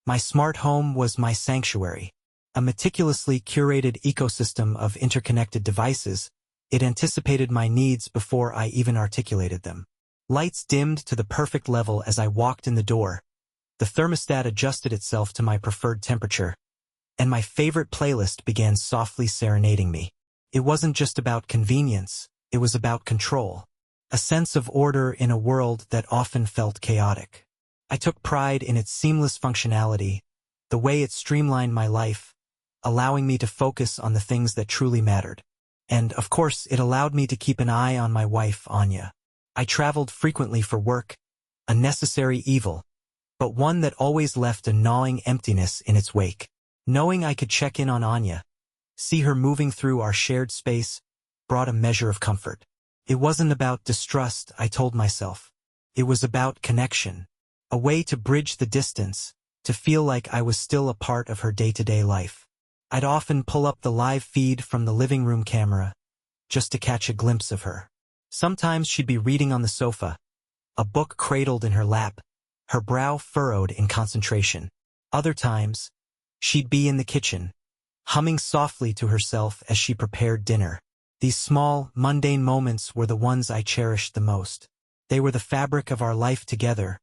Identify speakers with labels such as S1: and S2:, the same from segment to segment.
S1: My smart home was my sanctuary. A meticulously curated ecosystem of interconnected devices, it anticipated my needs before I even articulated them. Lights dimmed to the perfect level as I walked in the door. The thermostat adjusted itself to my preferred temperature, and my favorite playlist began softly serenading me. It wasn't just about convenience, it was about control. A sense of order in a world that often felt chaotic. I took pride in its seamless functionality, the way it streamlined my life, allowing me to focus on the things that truly mattered. And, of course, it allowed me to keep an eye on my wife, Anya. I traveled frequently for work, a necessary evil, but one that always left a gnawing emptiness in its wake. Knowing I could check in on Anya, see her moving through our shared space, brought a measure of comfort. It wasn't about distrust, I told myself. It was about connection. A way to bridge the distance, to feel like I was still a part of her day-to-day life. I'd often pull up the live feed from the living room camera, just to catch a glimpse of her. Sometimes she'd be reading on the sofa, a book cradled in her lap, her brow furrowed in concentration. Other times, she'd be in the kitchen, humming softly to herself as she prepared dinner. These small, mundane moments were the ones I cherished the most. They were the fabric of our life together,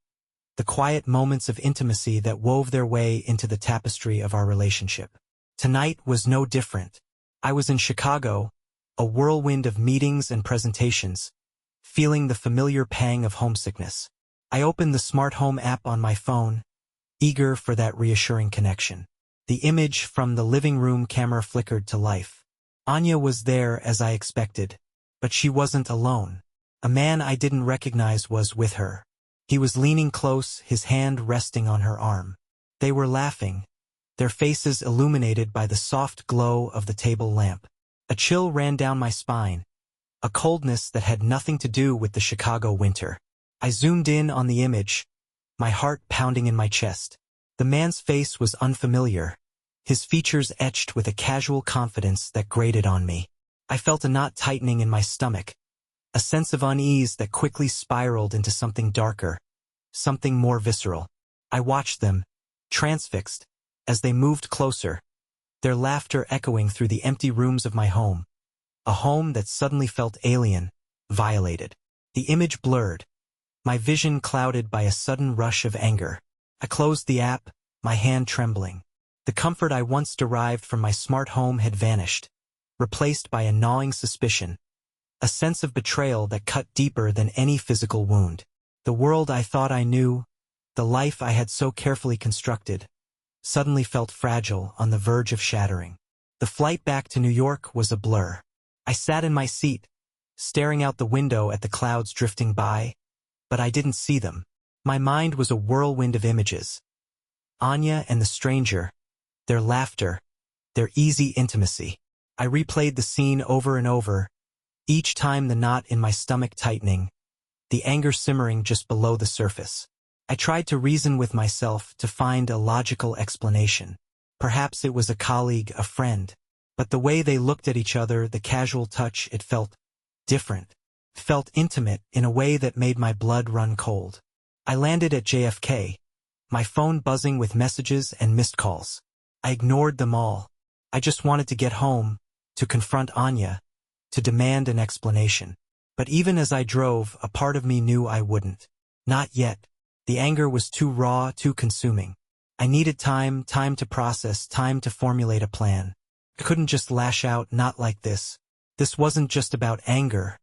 S1: the quiet moments of intimacy that wove their way into the tapestry of our relationship. Tonight was no different. I was in Chicago, a whirlwind of meetings and presentations, feeling the familiar pang of homesickness. I opened the smart home app on my phone, eager for that reassuring connection. The image from the living room camera flickered to life. Anya was there as I expected, but she wasn't alone. A man I didn't recognize was with her. He was leaning close, his hand resting on her arm. They were laughing, their faces illuminated by the soft glow of the table lamp. A chill ran down my spine, a coldness that had nothing to do with the Chicago winter. I zoomed in on the image, my heart pounding in my chest. The man's face was unfamiliar, his features etched with a casual confidence that grated on me. I felt a knot tightening in my stomach, a sense of unease that quickly spiraled into something darker, something more visceral. I watched them, transfixed, as they moved closer, their laughter echoing through the empty rooms of my home, a home that suddenly felt alien, violated. The image blurred, my vision clouded by a sudden rush of anger. I closed the app, my hand trembling. The comfort I once derived from my smart home had vanished, replaced by a gnawing suspicion, a sense of betrayal that cut deeper than any physical wound. The world I thought I knew, the life I had so carefully constructed, suddenly felt fragile, on the verge of shattering. The flight back to New York was a blur. I sat in my seat, staring out the window at the clouds drifting by, but I didn't see them. My mind was a whirlwind of images. Anya and the stranger, their laughter, their easy intimacy. I replayed the scene over and over, each time the knot in my stomach tightening, the anger simmering just below the surface. I tried to reason with myself to find a logical explanation. Perhaps it was a colleague, a friend. But the way they looked at each other, the casual touch, it felt different. Felt intimate in a way that made my blood run cold. I landed at JFK, my phone buzzing with messages and missed calls. I ignored them all. I just wanted to get home, to confront Anya, to demand an explanation. But even as I drove, a part of me knew I wouldn't. Not yet. The anger was too raw, too consuming. I needed time to process, time to formulate a plan. I couldn't just lash out, not like this. This wasn't just about anger.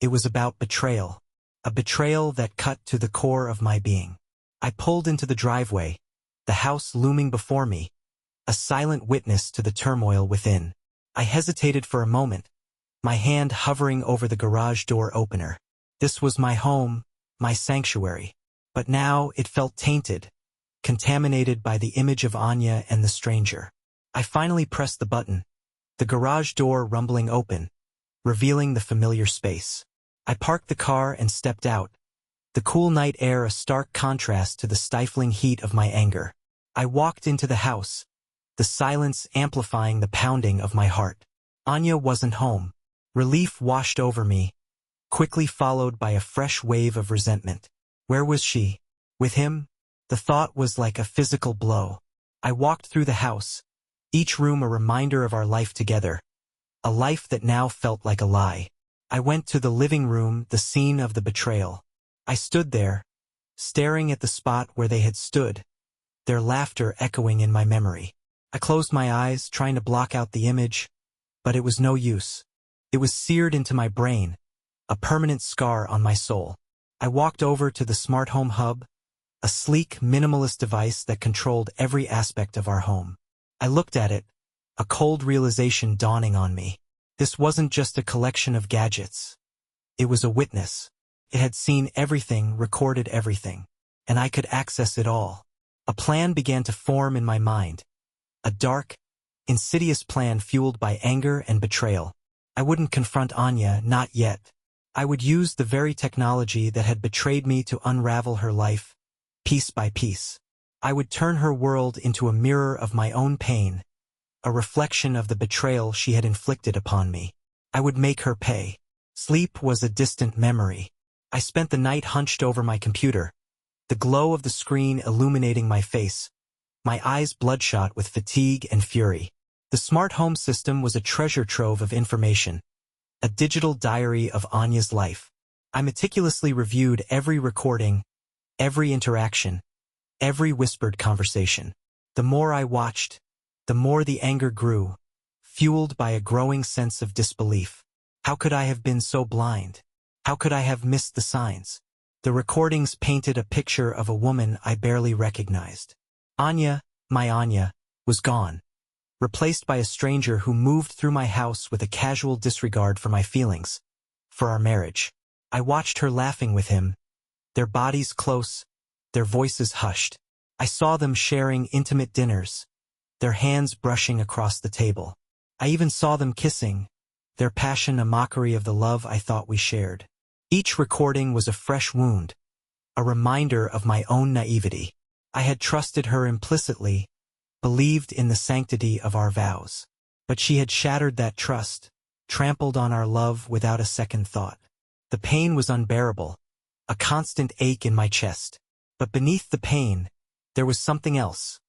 S1: It was about betrayal. A betrayal that cut to the core of my being. I pulled into the driveway, the house looming before me, a silent witness to the turmoil within. I hesitated for a moment, my hand hovering over the garage door opener. This was my home, my sanctuary. But now it felt tainted, contaminated by the image of Anya and the stranger. I finally pressed the button, the garage door rumbling open, revealing the familiar space. I parked the car and stepped out, the cool night air a stark contrast to the stifling heat of my anger. I walked into the house, the silence amplifying the pounding of my heart. Anya wasn't home. Relief washed over me, quickly followed by a fresh wave of resentment. Where was she? With him? The thought was like a physical blow. I walked through the house, each room a reminder of our life together, a life that now felt like a lie. I went to the living room, the scene of the betrayal. I stood there, staring at the spot where they had stood, their laughter echoing in my memory. I closed my eyes, trying to block out the image, but it was no use. It was seared into my brain, a permanent scar on my soul. I walked over to the smart home hub, a sleek, minimalist device that controlled every aspect of our home. I looked at it, a cold realization dawning on me. This wasn't just a collection of gadgets. It was a witness. It had seen everything, recorded everything, and I could access it all. A plan began to form in my mind. A dark, insidious plan fueled by anger and betrayal. I wouldn't confront Anya, not yet. I would use the very technology that had betrayed me to unravel her life, piece by piece. I would turn her world into a mirror of my own pain, a reflection of the betrayal she had inflicted upon me. I would make her pay. Sleep was a distant memory. I spent the night hunched over my computer, the glow of the screen illuminating my face, my eyes bloodshot with fatigue and fury. The smart home system was a treasure trove of information, a digital diary of Anya's life. I meticulously reviewed every recording, every interaction, every whispered conversation. The more I watched, the more the anger grew, fueled by a growing sense of disbelief. How could I have been so blind? How could I have missed the signs? The recordings painted a picture of a woman I barely recognized. Anya, my Anya, was gone, replaced by a stranger who moved through my house with a casual disregard for my feelings, for our marriage. I watched her laughing with him, their bodies close, their voices hushed. I saw them sharing intimate dinners, their hands brushing across the table. I even saw them kissing, their passion a mockery of the love I thought we shared. Each recording was a fresh wound, a reminder of my own naivety. I had trusted her implicitly, believed in the sanctity of our vows. But she had shattered that trust, trampled on our love without a second thought. The pain was unbearable, a constant ache in my chest. But beneath the pain, there was something else.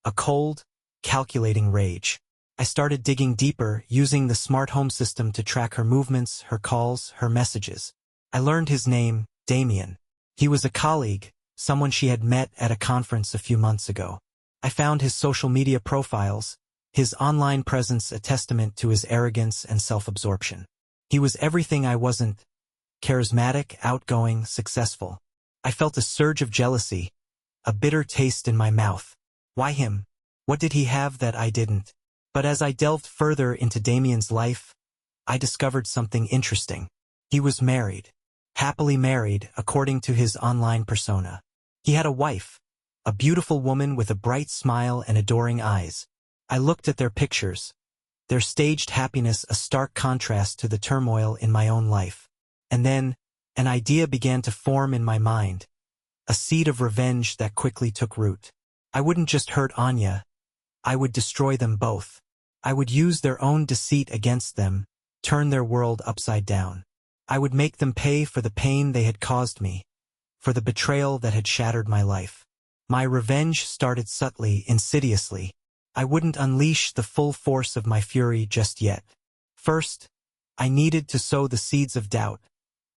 S1: A cold, calculating rage. I started digging deeper, using the smart home system to track her movements, her calls, her messages. I learned his name, Damien. He was a colleague, someone she had met at a conference a few months ago. I found his social media profiles, his online presence a testament to his arrogance and self-absorption. He was everything I wasn't: charismatic, outgoing, successful. I felt a surge of jealousy, a bitter taste in my mouth. Why him? What did he have that I didn't? But as I delved further into Damien's life, I discovered something interesting. He was married. Happily married, according to his online persona. He had a wife, a beautiful woman with a bright smile and adoring eyes. I looked at their pictures, their staged happiness a stark contrast to the turmoil in my own life. And then, an idea began to form in my mind, a seed of revenge that quickly took root. I wouldn't just hurt Anya, I would destroy them both. I would use their own deceit against them, turn their world upside down. I would make them pay for the pain they had caused me, for the betrayal that had shattered my life. My revenge started subtly, insidiously. I wouldn't unleash the full force of my fury just yet. First, I needed to sow the seeds of doubt,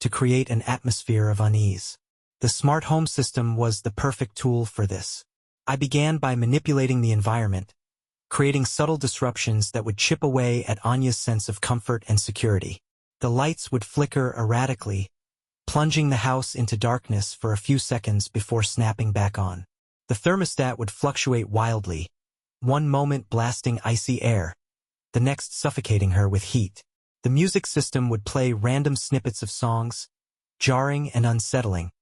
S1: to create an atmosphere of unease. The smart home system was the perfect tool for this. I began by manipulating the environment, creating subtle disruptions that would chip away at Anya's sense of comfort and security. The lights would flicker erratically, plunging the house into darkness for a few seconds before snapping back on. The thermostat would fluctuate wildly, one moment blasting icy air, the next suffocating her with heat. The music system would play random snippets of songs, jarring and unsettling,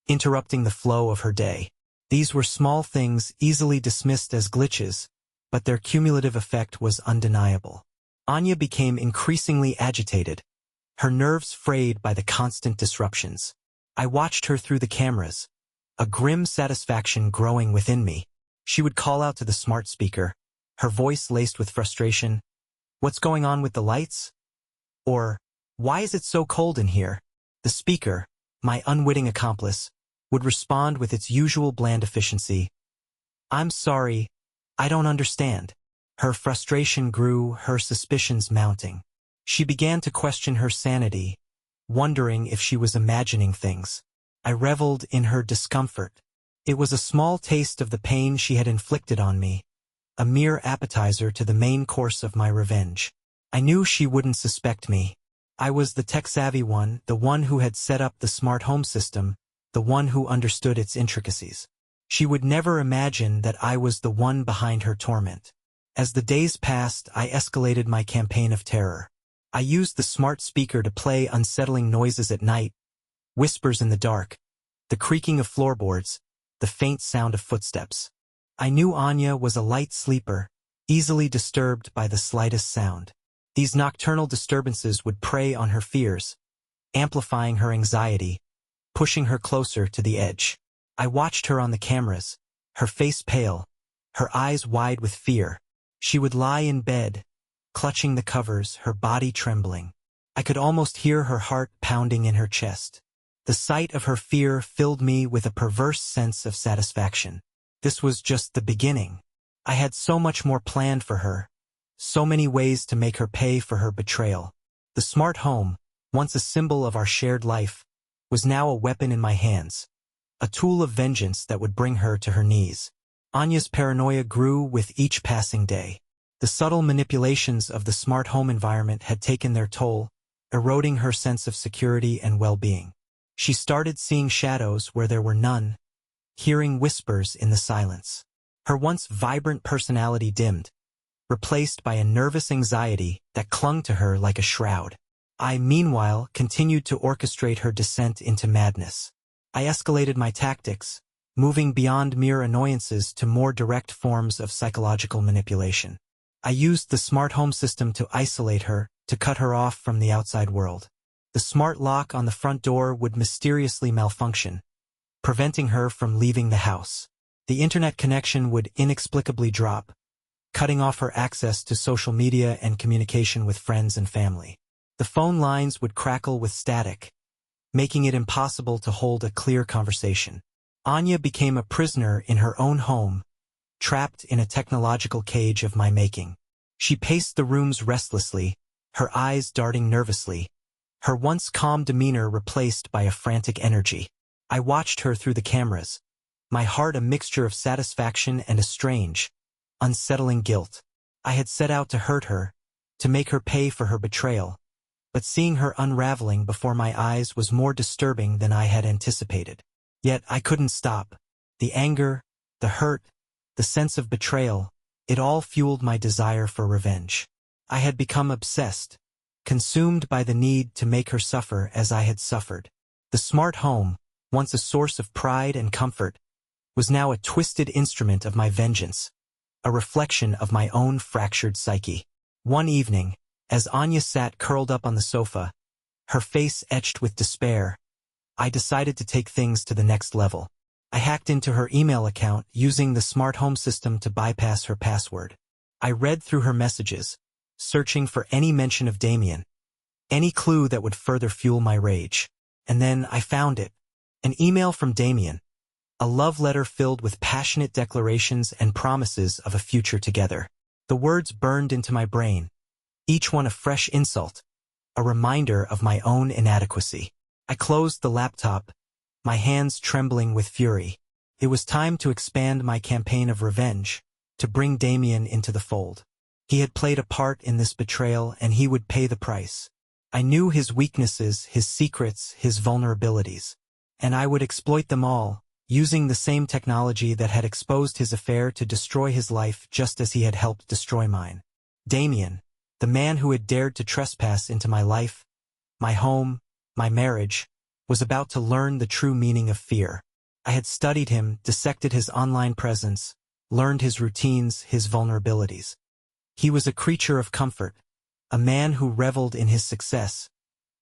S1: interrupting the flow of her day. These were small things easily dismissed as glitches, but their cumulative effect was undeniable. Anya became increasingly agitated, her nerves frayed by the constant disruptions. I watched her through the cameras, a grim satisfaction growing within me. She would call out to the smart speaker, her voice laced with frustration, "What's going on with the lights?" Or, "Why is it so cold in here?" The speaker, my unwitting accomplice, would respond with its usual bland efficiency. "I'm sorry, I don't understand." Her frustration grew, her suspicions mounting. She began to question her sanity, wondering if she was imagining things. I reveled in her discomfort. It was a small taste of the pain she had inflicted on me, a mere appetizer to the main course of my revenge. I knew she wouldn't suspect me. I was the tech-savvy one, the one who had set up the smart home system, the one who understood its intricacies. She would never imagine that I was the one behind her torment. As the days passed, I escalated my campaign of terror. I used the smart speaker to play unsettling noises at night, whispers in the dark, the creaking of floorboards, the faint sound of footsteps. I knew Anya was a light sleeper, easily disturbed by the slightest sound. These nocturnal disturbances would prey on her fears, amplifying her anxiety, pushing her closer to the edge. I watched her on the cameras, her face pale, her eyes wide with fear. She would lie in bed, clutching the covers, her body trembling. I could almost hear her heart pounding in her chest. The sight of her fear filled me with a perverse sense of satisfaction. This was just the beginning. I had so much more planned for her, so many ways to make her pay for her betrayal. The smart home, once a symbol of our shared life, was now a weapon in my hands, a tool of vengeance that would bring her to her knees. Anya's paranoia grew with each passing day. The subtle manipulations of the smart home environment had taken their toll, eroding her sense of security and well-being. She started seeing shadows where there were none, hearing whispers in the silence. Her once vibrant personality dimmed, replaced by a nervous anxiety that clung to her like a shroud. I, meanwhile, continued to orchestrate her descent into madness. I escalated my tactics, moving beyond mere annoyances to more direct forms of psychological manipulation. I used the smart home system to isolate her, to cut her off from the outside world. The smart lock on the front door would mysteriously malfunction, preventing her from leaving the house. The internet connection would inexplicably drop, cutting off her access to social media and communication with friends and family. The phone lines would crackle with static, making it impossible to hold a clear conversation. Anya became a prisoner in her own home, trapped in a technological cage of my making. She paced the rooms restlessly, her eyes darting nervously, her once calm demeanor replaced by a frantic energy. I watched her through the cameras, my heart a mixture of satisfaction and a strange, unsettling guilt. I had set out to hurt her, to make her pay for her betrayal, but seeing her unraveling before my eyes was more disturbing than I had anticipated. Yet I couldn't stop. The anger, the hurt, the sense of betrayal, it all fueled my desire for revenge. I had become obsessed, consumed by the need to make her suffer as I had suffered. The smart home, once a source of pride and comfort, was now a twisted instrument of my vengeance, a reflection of my own fractured psyche. One evening, as Anya sat curled up on the sofa, her face etched with despair, I decided to take things to the next level. I hacked into her email account using the smart home system to bypass her password. I read through her messages, searching for any mention of Damien, any clue that would further fuel my rage. And then I found it. An email from Damien, a love letter filled with passionate declarations and promises of a future together. The words burned into my brain, each one a fresh insult, a reminder of my own inadequacy. I closed the laptop, my hands trembling with fury. It was time to expand my campaign of revenge, to bring Damien into the fold. He had played a part in this betrayal, and he would pay the price. I knew his weaknesses, his secrets, his vulnerabilities, and I would exploit them all, using the same technology that had exposed his affair to destroy his life just as he had helped destroy mine. Damien, the man who had dared to trespass into my life, my home, my marriage, was about to learn the true meaning of fear. I had studied him, dissected his online presence, learned his routines, his vulnerabilities. He was a creature of comfort, a man who reveled in his success,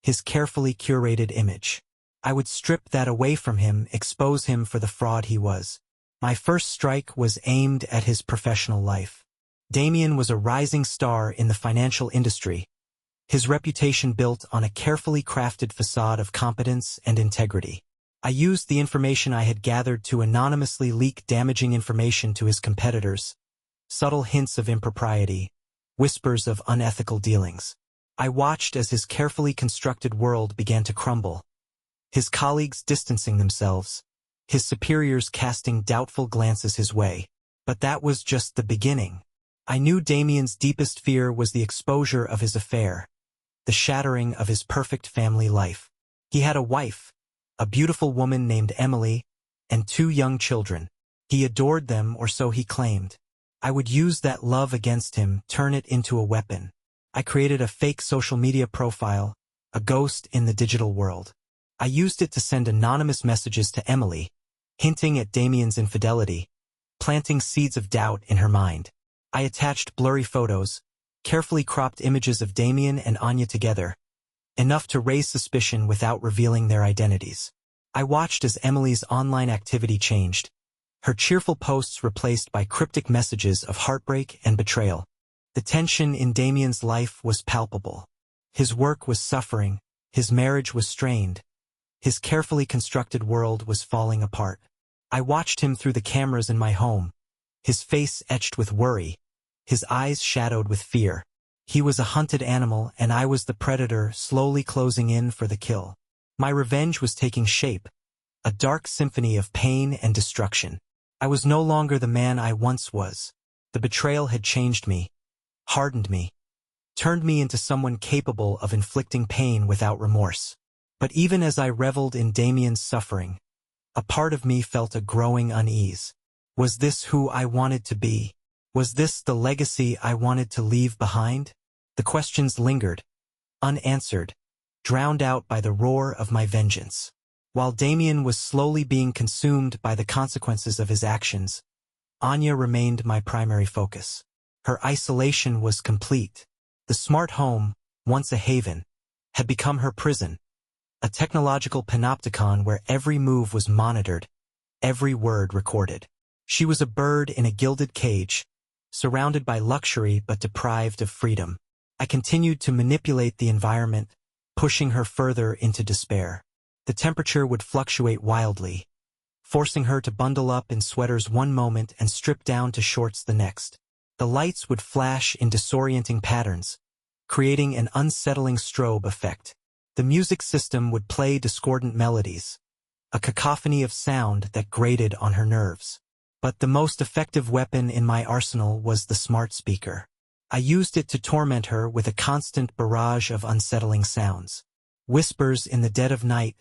S1: his carefully curated image. I would strip that away from him, expose him for the fraud he was. My first strike was aimed at his professional life. Damien was a rising star in the financial industry, his reputation built on a carefully crafted facade of competence and integrity. I used the information I had gathered to anonymously leak damaging information to his competitors, subtle hints of impropriety, whispers of unethical dealings. I watched as his carefully constructed world began to crumble, his colleagues distancing themselves, his superiors casting doubtful glances his way. But that was just the beginning. I knew Damien's deepest fear was the exposure of his affair, the shattering of his perfect family life. He had a wife, a beautiful woman named Emily, and 2 young children. He adored them, or so he claimed. I would use that love against him, turn it into a weapon. I created a fake social media profile, a ghost in the digital world. I used it to send anonymous messages to Emily, hinting at Damien's infidelity, planting seeds of doubt in her mind. I attached blurry photos, carefully cropped images of Damien and Anya together, enough to raise suspicion without revealing their identities. I watched as Emily's online activity changed, her cheerful posts replaced by cryptic messages of heartbreak and betrayal. The tension in Damien's life was palpable. His work was suffering, his marriage was strained, his carefully constructed world was falling apart. I watched him through the cameras in my home, his face etched with worry, his eyes shadowed with fear. He was a hunted animal, and I was the predator slowly closing in for the kill. My revenge was taking shape, a dark symphony of pain and destruction. I was no longer the man I once was. The betrayal had changed me, hardened me, turned me into someone capable of inflicting pain without remorse. But even as I reveled in Damien's suffering, a part of me felt a growing unease. Was this who I wanted to be? Was this the legacy I wanted to leave behind? The questions lingered, unanswered, drowned out by the roar of my vengeance. While Damien was slowly being consumed by the consequences of his actions, Anya remained my primary focus. Her isolation was complete. The smart home, once a haven, had become her prison, a technological panopticon where every move was monitored, every word recorded. She was a bird in a gilded cage, surrounded by luxury but deprived of freedom. I continued to manipulate the environment, pushing her further into despair. The temperature would fluctuate wildly, forcing her to bundle up in sweaters one moment and strip down to shorts the next. The lights would flash in disorienting patterns, creating an unsettling strobe effect. The music system would play discordant melodies, a cacophony of sound that grated on her nerves. But the most effective weapon in my arsenal was the smart speaker. I used it to torment her with a constant barrage of unsettling sounds. Whispers in the dead of night,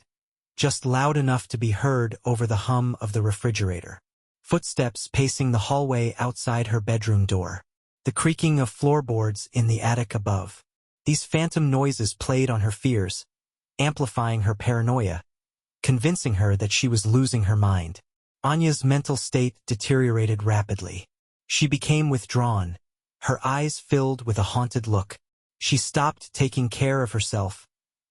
S1: just loud enough to be heard over the hum of the refrigerator. Footsteps pacing the hallway outside her bedroom door. The creaking of floorboards in the attic above. These phantom noises played on her fears, amplifying her paranoia, convincing her that she was losing her mind. Anya's mental state deteriorated rapidly. She became withdrawn, her eyes filled with a haunted look. She stopped taking care of herself,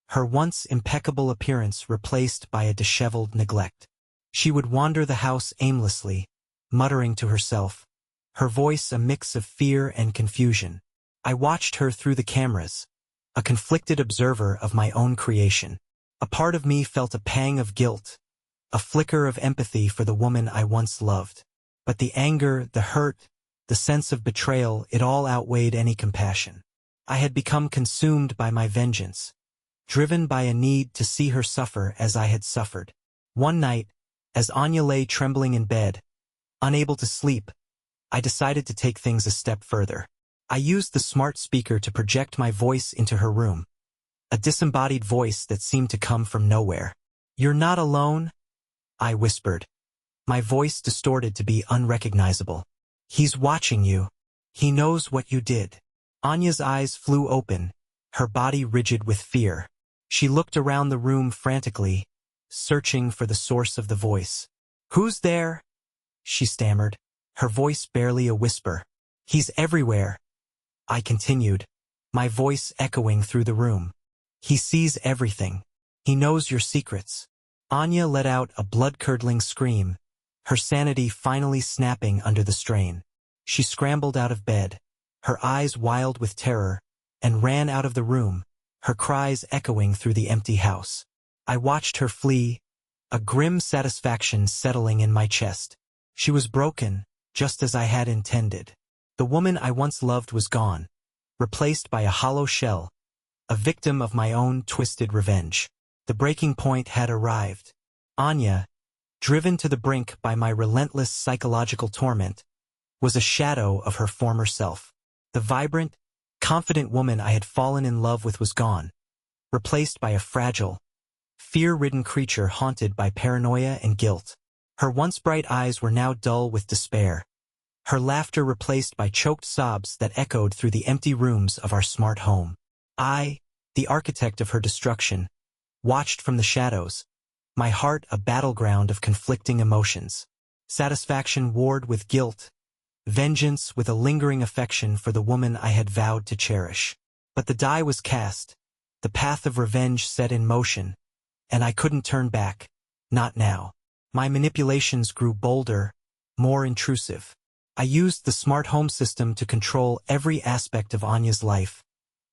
S1: her once impeccable appearance replaced by a disheveled neglect. She would wander the house aimlessly, muttering to herself, her voice a mix of fear and confusion. I watched her through the cameras, a conflicted observer of my own creation. A part of me felt a pang of guilt, a flicker of empathy for the woman I once loved. But the anger, the hurt, the sense of betrayal, it all outweighed any compassion. I had become consumed by my vengeance, driven by a need to see her suffer as I had suffered. One night, as Anya lay trembling in bed, unable to sleep, I decided to take things a step further. I used the smart speaker to project my voice into her room, a disembodied voice that seemed to come from nowhere. "You're not alone?" I whispered, my voice distorted to be unrecognizable. "He's watching you. He knows what you did." Anya's eyes flew open, her body rigid with fear. She looked around the room frantically, searching for the source of the voice. "Who's there?" she stammered, her voice barely a whisper. "He's everywhere," I continued, my voice echoing through the room. "He sees everything. He knows your secrets." Anya let out a blood-curdling scream, her sanity finally snapping under the strain. She scrambled out of bed, her eyes wild with terror, and ran out of the room, her cries echoing through the empty house. I watched her flee, a grim satisfaction settling in my chest. She was broken, just as I had intended. The woman I once loved was gone, replaced by a hollow shell, a victim of my own twisted revenge. The breaking point had arrived. Anya, driven to the brink by my relentless psychological torment, was a shadow of her former self. The vibrant, confident woman I had fallen in love with was gone, replaced by a fragile, fear-ridden creature haunted by paranoia and guilt. Her once bright eyes were now dull with despair, her laughter replaced by choked sobs that echoed through the empty rooms of our smart home. I, the architect of her destruction, watched from the shadows, my heart a battleground of conflicting emotions. Satisfaction warred with guilt, vengeance with a lingering affection for the woman I had vowed to cherish. But the die was cast, the path of revenge set in motion, and I couldn't turn back, not now. My manipulations grew bolder, more intrusive. I used the smart home system to control every aspect of Anya's life,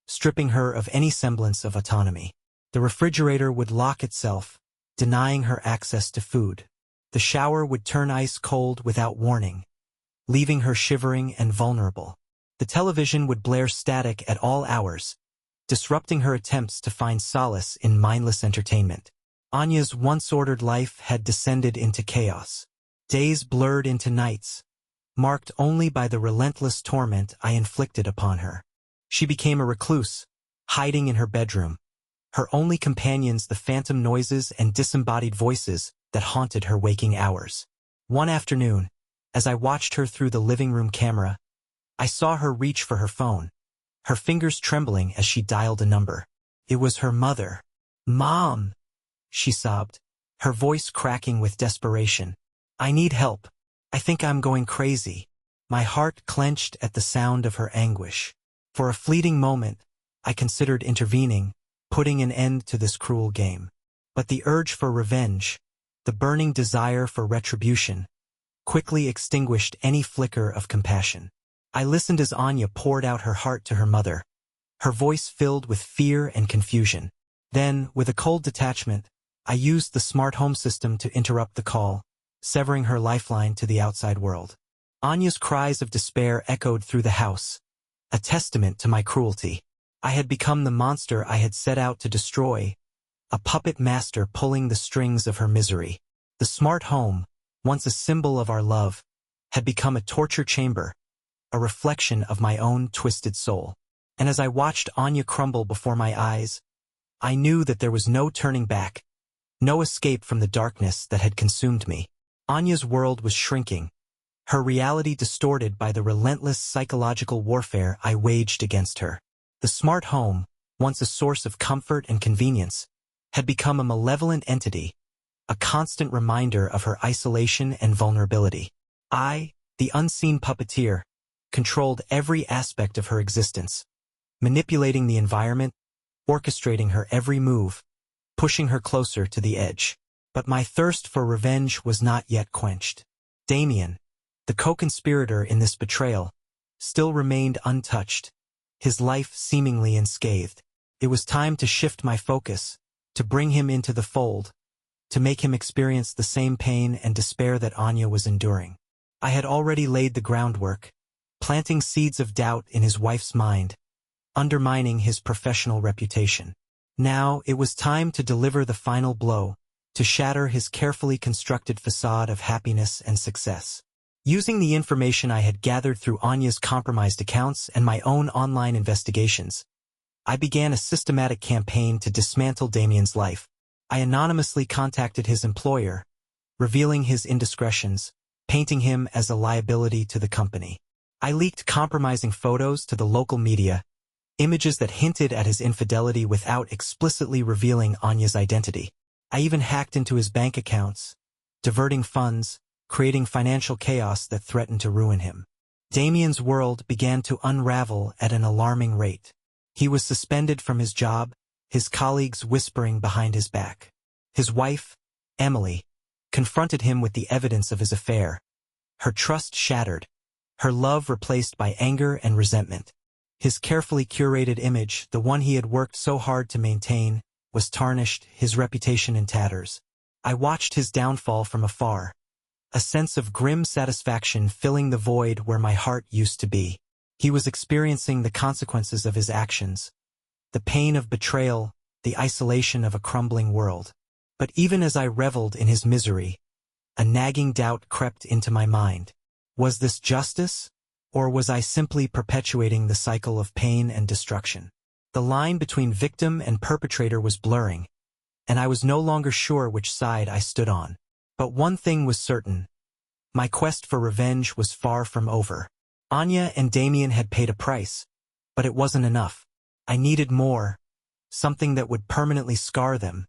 S1: stripping her of any semblance of autonomy. The refrigerator would lock itself, denying her access to food. The shower would turn ice cold without warning, leaving her shivering and vulnerable. The television would blare static at all hours, disrupting her attempts to find solace in mindless entertainment. Anya's once-ordered life had descended into chaos. Days blurred into nights, marked only by the relentless torment I inflicted upon her. She became a recluse, hiding in her bedroom, her only companions the phantom noises and disembodied voices that haunted her waking hours. One afternoon, as I watched her through the living room camera, I saw her reach for her phone, her fingers trembling as she dialed a number. It was her mother. "Mom," she sobbed, her voice cracking with desperation. "I need help. I think I'm going crazy." My heart clenched at the sound of her anguish. For a fleeting moment, I considered intervening, putting an end to this cruel game. But the urge for revenge, the burning desire for retribution, quickly extinguished any flicker of compassion. I listened as Anya poured out her heart to her mother, her voice filled with fear and confusion. Then, with a cold detachment, I used the smart home system to interrupt the call, severing her lifeline to the outside world. Anya's cries of despair echoed through the house, a testament to my cruelty. I had become the monster I had set out to destroy, a puppet master pulling the strings of her misery. The smart home, once a symbol of our love, had become a torture chamber, a reflection of my own twisted soul. And as I watched Anya crumble before my eyes, I knew that there was no turning back, no escape from the darkness that had consumed me. Anya's world was shrinking, her reality distorted by the relentless psychological warfare I waged against her. The smart home, once a source of comfort and convenience, had become a malevolent entity, a constant reminder of her isolation and vulnerability. I, the unseen puppeteer, controlled every aspect of her existence, manipulating the environment, orchestrating her every move, pushing her closer to the edge. But my thirst for revenge was not yet quenched. Damien, the co-conspirator in this betrayal, still remained untouched, his life seemingly unscathed. It was time to shift my focus, to bring him into the fold, to make him experience the same pain and despair that Anya was enduring. I had already laid the groundwork, planting seeds of doubt in his wife's mind, undermining his professional reputation. Now it was time to deliver the final blow, to shatter his carefully constructed facade of happiness and success. Using the information I had gathered through Anya's compromised accounts and my own online investigations, I began a systematic campaign to dismantle Damien's life. I anonymously contacted his employer, revealing his indiscretions, painting him as a liability to the company. I leaked compromising photos to the local media, images that hinted at his infidelity without explicitly revealing Anya's identity. I even hacked into his bank accounts, diverting funds, creating financial chaos that threatened to ruin him. Damien's world began to unravel at an alarming rate. He was suspended from his job, his colleagues whispering behind his back. His wife, Emily, confronted him with the evidence of his affair. Her trust shattered, her love replaced by anger and resentment. His carefully curated image, the one he had worked so hard to maintain, was tarnished, his reputation in tatters. I watched his downfall from afar, a sense of grim satisfaction filling the void where my heart used to be. He was experiencing the consequences of his actions, the pain of betrayal, the isolation of a crumbling world. But even as I reveled in his misery, a nagging doubt crept into my mind. Was this justice, or was I simply perpetuating the cycle of pain and destruction? The line between victim and perpetrator was blurring, and I was no longer sure which side I stood on. But one thing was certain. My quest for revenge was far from over. Anya and Damien had paid a price, but it wasn't enough. I needed more, something that would permanently scar them,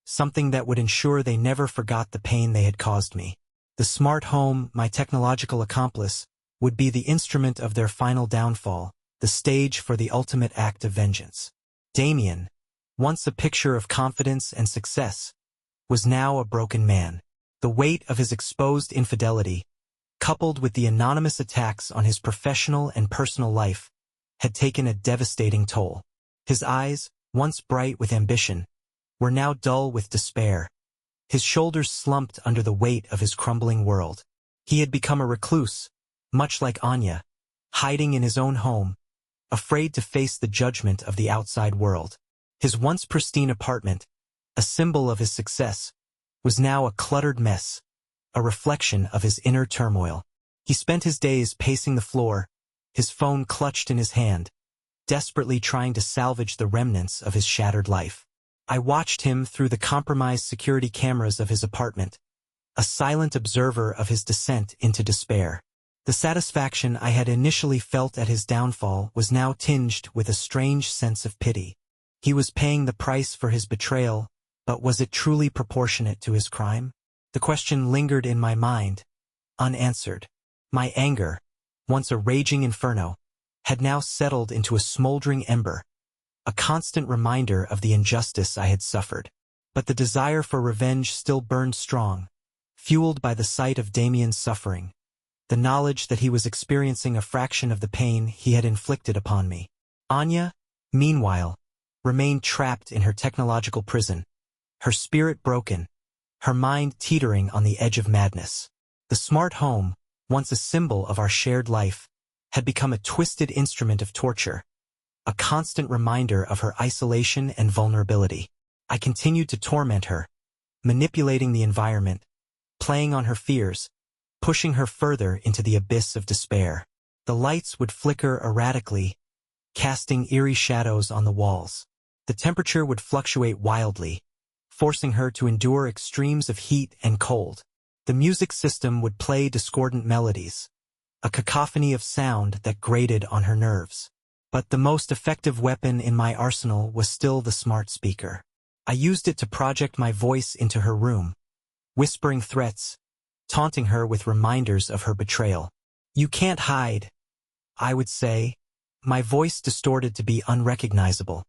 S1: something that would ensure they never forgot the pain they had caused me. The smart home, my technological accomplice, would be the instrument of their final downfall, the stage for the ultimate act of vengeance. Damien, once a picture of confidence and success, was now a broken man. The weight of his exposed infidelity, coupled with the anonymous attacks on his professional and personal life, had taken a devastating toll. His eyes, once bright with ambition, were now dull with despair. His shoulders slumped under the weight of his crumbling world. He had become a recluse, much like Anya, hiding in his own home, afraid to face the judgment of the outside world. His once pristine apartment, a symbol of his success, was now a cluttered mess, a reflection of his inner turmoil. He spent his days pacing the floor, his phone clutched in his hand, desperately trying to salvage the remnants of his shattered life. I watched him through the compromised security cameras of his apartment, a silent observer of his descent into despair. The satisfaction I had initially felt at his downfall was now tinged with a strange sense of pity. He was paying the price for his betrayal, but was it truly proportionate to his crime? The question lingered in my mind, unanswered. My anger, once a raging inferno, had now settled into a smoldering ember, a constant reminder of the injustice I had suffered. But the desire for revenge still burned strong, fueled by the sight of Damien's suffering, the knowledge that he was experiencing a fraction of the pain he had inflicted upon me. Anya, meanwhile, remained trapped in her technological prison, her spirit broken, her mind teetering on the edge of madness. The smart home, once a symbol of our shared life, had become a twisted instrument of torture, a constant reminder of her isolation and vulnerability. I continued to torment her, manipulating the environment, playing on her fears, pushing her further into the abyss of despair. The lights would flicker erratically, casting eerie shadows on the walls. The temperature would fluctuate wildly, forcing her to endure extremes of heat and cold. The music system would play discordant melodies, a cacophony of sound that grated on her nerves. But the most effective weapon in my arsenal was still the smart speaker. I used it to project my voice into her room, whispering threats, taunting her with reminders of her betrayal. "You can't hide," I would say, my voice distorted to be unrecognizable.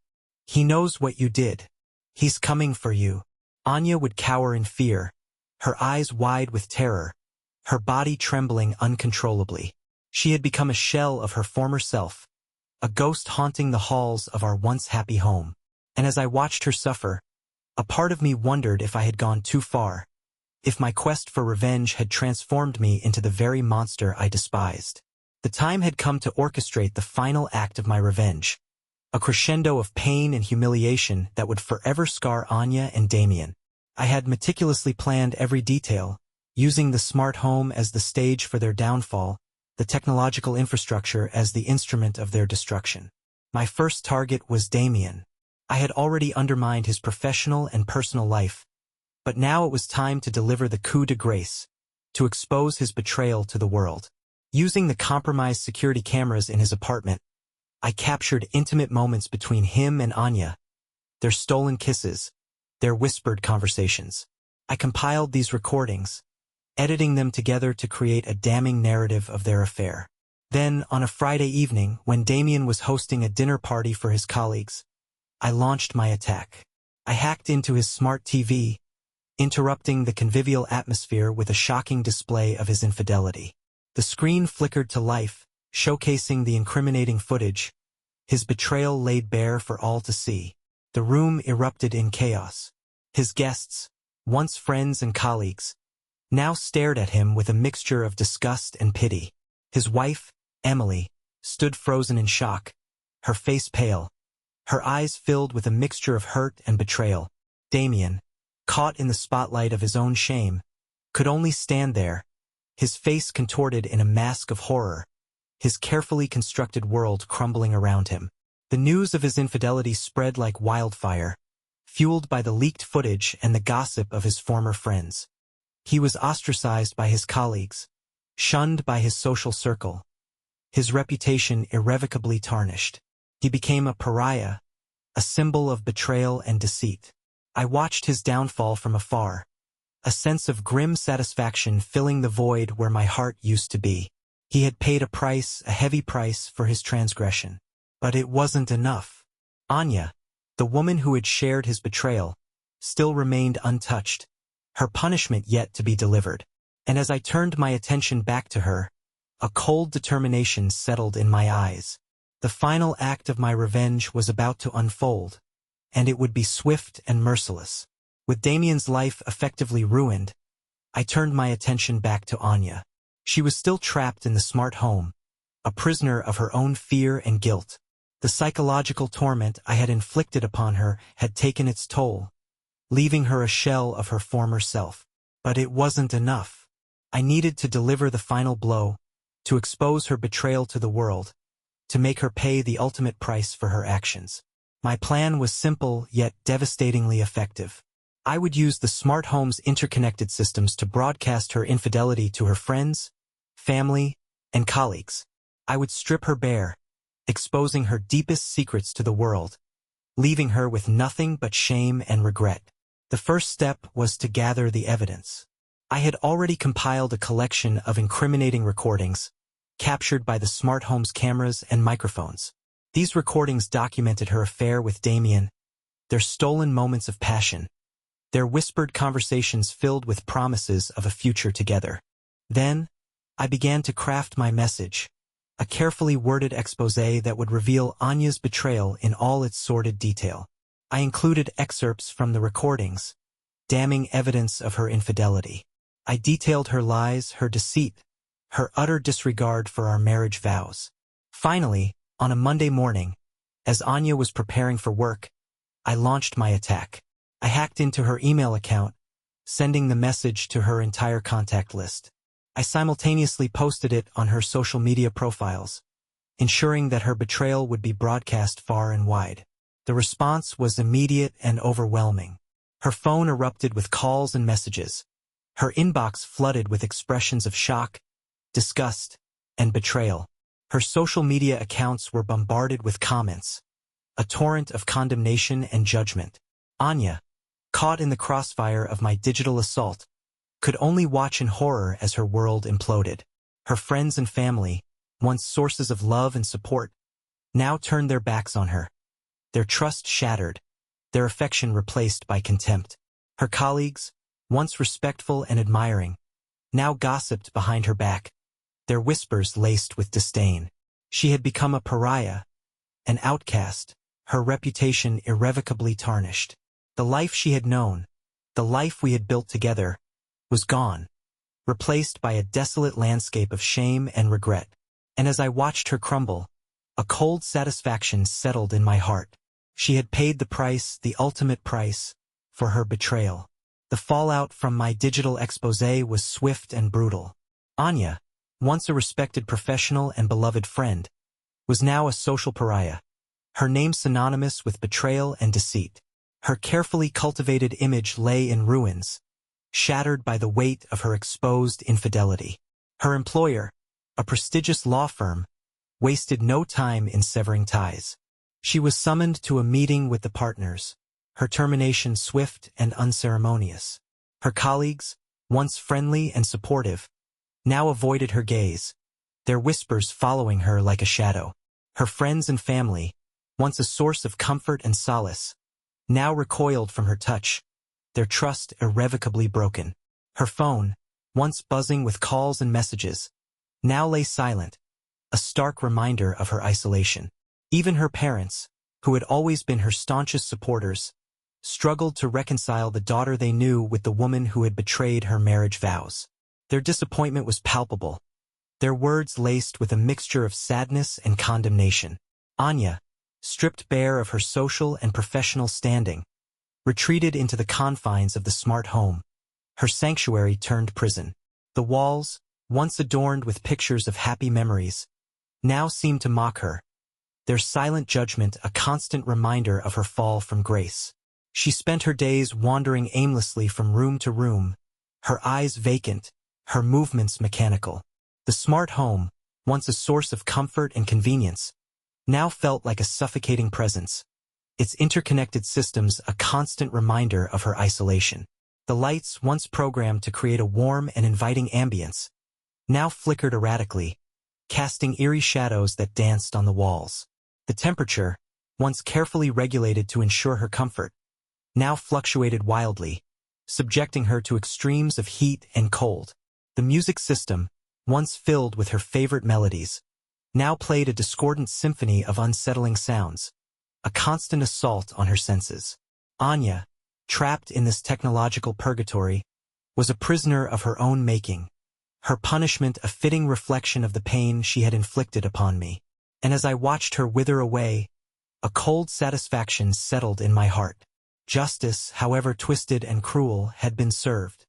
S1: "He knows what you did. He's coming for you." Anya would cower in fear, her eyes wide with terror, her body trembling uncontrollably. She had become a shell of her former self, a ghost haunting the halls of our once happy home. And as I watched her suffer, a part of me wondered if I had gone too far, if my quest for revenge had transformed me into the very monster I despised. The time had come to orchestrate the final act of my revenge, a crescendo of pain and humiliation that would forever scar Anya and Damien. I had meticulously planned every detail, using the smart home as the stage for their downfall, the technological infrastructure as the instrument of their destruction. My first target was Damien. I had already undermined his professional and personal life, but now it was time to deliver the coup de grace, to expose his betrayal to the world. Using the compromised security cameras in his apartment, I captured intimate moments between him and Anya, their stolen kisses, their whispered conversations. I compiled these recordings, editing them together to create a damning narrative of their affair. Then, on a Friday evening, when Damien was hosting a dinner party for his colleagues, I launched my attack. I hacked into his smart TV, interrupting the convivial atmosphere with a shocking display of his infidelity. The screen flickered to life, showcasing the incriminating footage, his betrayal laid bare for all to see. The room erupted in chaos. His guests, once friends and colleagues, now stared at him with a mixture of disgust and pity. His wife, Emily, stood frozen in shock, her face pale, her eyes filled with a mixture of hurt and betrayal. Damien, caught in the spotlight of his own shame, could only stand there, his face contorted in a mask of horror, his carefully constructed world crumbling around him. The news of his infidelity spread like wildfire, fueled by the leaked footage and the gossip of his former friends. He was ostracized by his colleagues, shunned by his social circle, his reputation irrevocably tarnished. He became a pariah, a symbol of betrayal and deceit. I watched his downfall from afar, a sense of grim satisfaction filling the void where my heart used to be. He had paid a price, a heavy price, for his transgression. But it wasn't enough. Anya, the woman who had shared his betrayal, still remained untouched, her punishment yet to be delivered. And as I turned my attention back to her, a cold determination settled in my eyes. The final act of my revenge was about to unfold, and it would be swift and merciless. With Damien's life effectively ruined, I turned my attention back to Anya. She was still trapped in the smart home, a prisoner of her own fear and guilt. The psychological torment I had inflicted upon her had taken its toll, leaving her a shell of her former self. But it wasn't enough. I needed to deliver the final blow, to expose her betrayal to the world, to make her pay the ultimate price for her actions. My plan was simple yet devastatingly effective. I would use the smart home's interconnected systems to broadcast her infidelity to her friends, family, and colleagues. I would strip her bare, exposing her deepest secrets to the world, leaving her with nothing but shame and regret. The first step was to gather the evidence. I had already compiled a collection of incriminating recordings, captured by the smart home's cameras and microphones. These recordings documented her affair with Damien, their stolen moments of passion, their whispered conversations filled with promises of a future together. Then, I began to craft my message, a carefully worded exposé that would reveal Anya's betrayal in all its sordid detail. I included excerpts from the recordings, damning evidence of her infidelity. I detailed her lies, her deceit, her utter disregard for our marriage vows. Finally, on a Monday morning, as Anya was preparing for work, I launched my attack. I hacked into her email account, sending the message to her entire contact list. I simultaneously posted it on her social media profiles, ensuring that her betrayal would be broadcast far and wide. The response was immediate and overwhelming. Her phone erupted with calls and messages. Her inbox flooded with expressions of shock, disgust, and betrayal. Her social media accounts were bombarded with comments, a torrent of condemnation and judgment. Anya, caught in the crossfire of my digital assault, could only watch in horror as her world imploded. Her friends and family, once sources of love and support, now turned their backs on her. Their trust shattered, their affection replaced by contempt. Her colleagues, once respectful and admiring, now gossiped behind her back, their whispers laced with disdain. She had become a pariah, an outcast, her reputation irrevocably tarnished. The life she had known, the life we had built together, was gone, replaced by a desolate landscape of shame and regret. And as I watched her crumble, a cold satisfaction settled in my heart. She had paid the price, the ultimate price, for her betrayal. The fallout from my digital exposé was swift and brutal. Anya, once a respected professional and beloved friend, was now a social pariah, her name synonymous with betrayal and deceit. Her carefully cultivated image lay in ruins, shattered by the weight of her exposed infidelity. Her employer, a prestigious law firm, wasted no time in severing ties. She was summoned to a meeting with the partners, her termination swift and unceremonious. Her colleagues, once friendly and supportive, now avoided her gaze, their whispers following her like a shadow. Her friends and family, once a source of comfort and solace, now recoiled from her touch, their trust irrevocably broken. Her phone, once buzzing with calls and messages, now lay silent, a stark reminder of her isolation. Even her parents, who had always been her staunchest supporters, struggled to reconcile the daughter they knew with the woman who had betrayed her marriage vows. Their disappointment was palpable, their words laced with a mixture of sadness and condemnation. Anya, stripped bare of her social and professional standing, retreated into the confines of the smart home. Her sanctuary turned prison. The walls, once adorned with pictures of happy memories, now seemed to mock her, their silent judgment a constant reminder of her fall from grace. She spent her days wandering aimlessly from room to room, her eyes vacant, her movements mechanical. The smart home, once a source of comfort and convenience, now felt like a suffocating presence, its interconnected systems a constant reminder of her isolation. The lights, once programmed to create a warm and inviting ambience, now flickered erratically, casting eerie shadows that danced on the walls. The temperature, once carefully regulated to ensure her comfort, now fluctuated wildly, subjecting her to extremes of heat and cold. The music system, once filled with her favorite melodies, now played a discordant symphony of unsettling sounds, a constant assault on her senses. Anya, trapped in this technological purgatory, was a prisoner of her own making, her punishment a fitting reflection of the pain she had inflicted upon me. And as I watched her wither away, a cold satisfaction settled in my heart. Justice, however twisted and cruel, had been served.